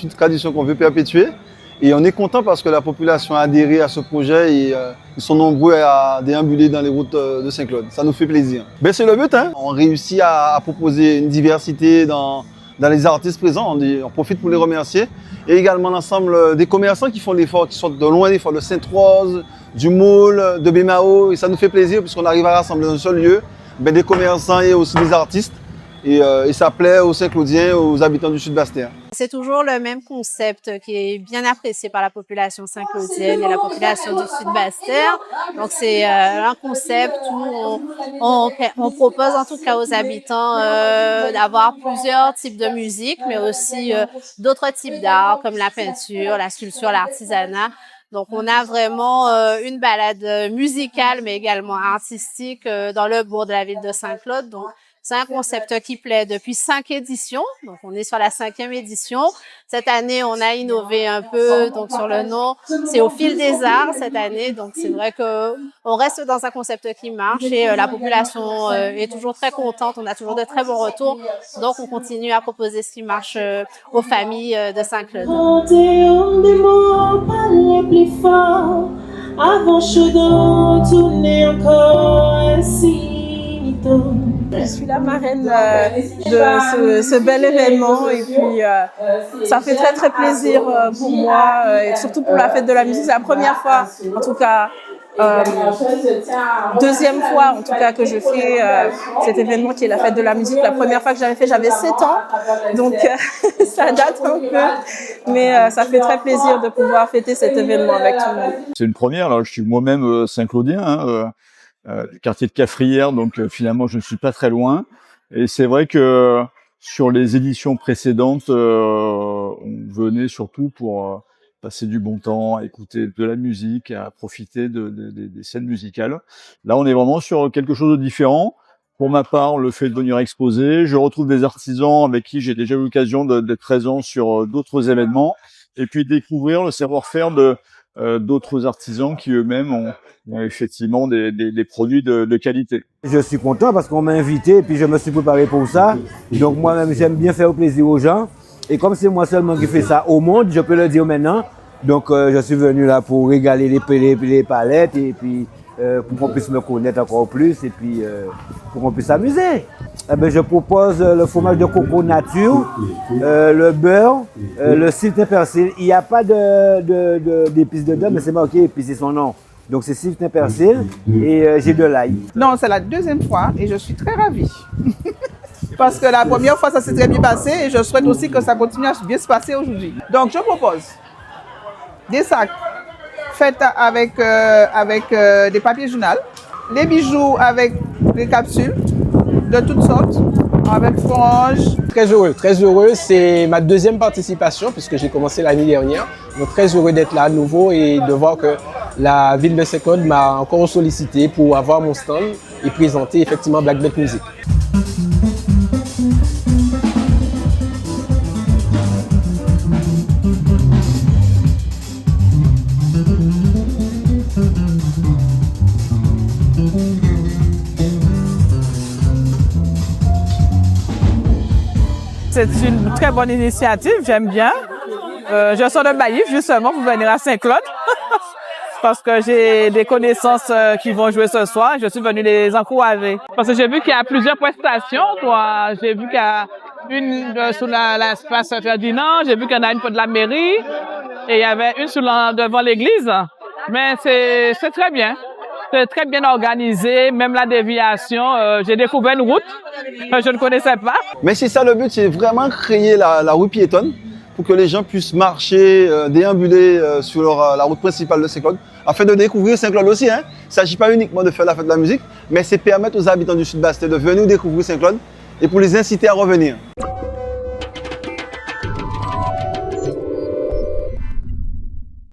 une tradition qu'on veut perpétuer. Et on est content parce que la population a adhéré à ce projet et ils sont nombreux à déambuler dans les routes de Saint-Claude. Ça nous fait plaisir. Ben, c'est le but, hein. On réussit à proposer une diversité dans les artistes présents. On profite pour les remercier. Et également l'ensemble des commerçants qui font l'effort, qui sortent de loin l'effort de Sainte-Rose, du Môle, de Bémao. Et ça nous fait plaisir puisqu'on arrive à rassembler dans un seul lieu des commerçants et aussi des artistes. Et ça plaît aux Saint-Claudiens, aux habitants du Sud-Bastère. C'est toujours le même concept qui est bien apprécié par la population saint-claudienne et la population du Sud-Bastère. Donc c'est un concept où on propose en tout cas aux habitants d'avoir plusieurs types de musique, mais aussi d'autres types d'art comme la peinture, la sculpture, l'artisanat. Donc, on a vraiment une balade musicale, mais également artistique dans le bourg de la ville de Saint-Claude. Donc, c'est un concept qui plaît depuis 5 éditions. Donc, on est sur la 5e édition. Cette année, on a innové un peu. Donc, sur le nom, c'est au fil des arts cette année. Donc, c'est vrai que on reste dans un concept qui marche et la population est toujours très contente. On a toujours de très bons retours. Donc, on continue à proposer ce qui marche aux familles de Saint-Claude. Je suis la marraine de ce bel événement et puis ça fait très plaisir pour moi et surtout pour la fête de la musique. C'est la première fois, en tout cas, deuxième fois en tout cas que je fais cet événement qui est la fête de la musique. La première fois que j'avais fait, j'avais 7 ans, donc ça date un peu, mais ça fait très plaisir de pouvoir fêter cet événement avec tout le monde. C'est une première, là, je suis moi-même Saint-Claudien, hein, quartier de Cafrière, donc finalement je ne suis pas très loin. Et c'est vrai que sur les éditions précédentes, on venait surtout pour passer du bon temps, à écouter de la musique, à profiter des scènes musicales. Là, on est vraiment sur quelque chose de différent. Pour ma part, le fait de venir exposer, je retrouve des artisans avec qui j'ai déjà eu l'occasion d'être présent sur d'autres événements, et puis découvrir le savoir-faire d'autres artisans qui eux-mêmes ont effectivement des produits de qualité. Je suis content parce qu'on m'a invité et puis je me suis préparé pour ça. Donc moi-même, j'aime bien faire plaisir aux gens. Et comme c'est moi seulement qui fais ça au monde, je peux le dire maintenant. Donc je suis venu là pour régaler les palettes et puis pour qu'on puisse me connaître encore plus et puis pour qu'on puisse s'amuser. Eh ben, je propose le fromage de coco nature, le beurre, le sylvain persil. Il n'y a pas d'épices dedans, mais c'est marqué épices, c'est son nom. Donc c'est sylvain persil et j'ai de l'ail. Non, c'est la deuxième fois et je suis très ravie. Parce que la première fois, ça s'est très bien passé et je souhaite aussi que ça continue à bien se passer aujourd'hui. Donc je propose des sacs faits avec des papiers journal, les bijoux avec des capsules de toutes sortes, avec franges. Très heureux. C'est ma deuxième participation puisque j'ai commencé l'année dernière. Donc très heureux d'être là à nouveau et de voir que la ville de Saint-Claude m'a encore sollicité pour avoir mon stand et présenter effectivement Black Belt Music. C'est une très bonne initiative, j'aime bien. Je sors de Baïf justement pour venir à Saint-Claude parce que j'ai des connaissances qui vont jouer ce soir. Je suis venue les encourager. Parce que j'ai vu qu'il y a plusieurs prestations. J'ai vu qu'il y a une sur l'espace Ferdinand, j'ai vu qu'il y en a une pour de la mairie et il y avait une devant l'église. Mais c'est très bien. C'est très bien organisé, même la déviation. J'ai découvert une route que je ne connaissais pas. Mais c'est ça le but, c'est vraiment créer la rue piétonne pour que les gens puissent marcher, déambuler sur la route principale de Saint-Claude, afin de découvrir Saint-Claude aussi. Hein. Il ne s'agit pas uniquement de faire la fête de la musique, mais c'est permettre aux habitants du Sud-Bastère de venir découvrir Saint-Claude et pour les inciter à revenir.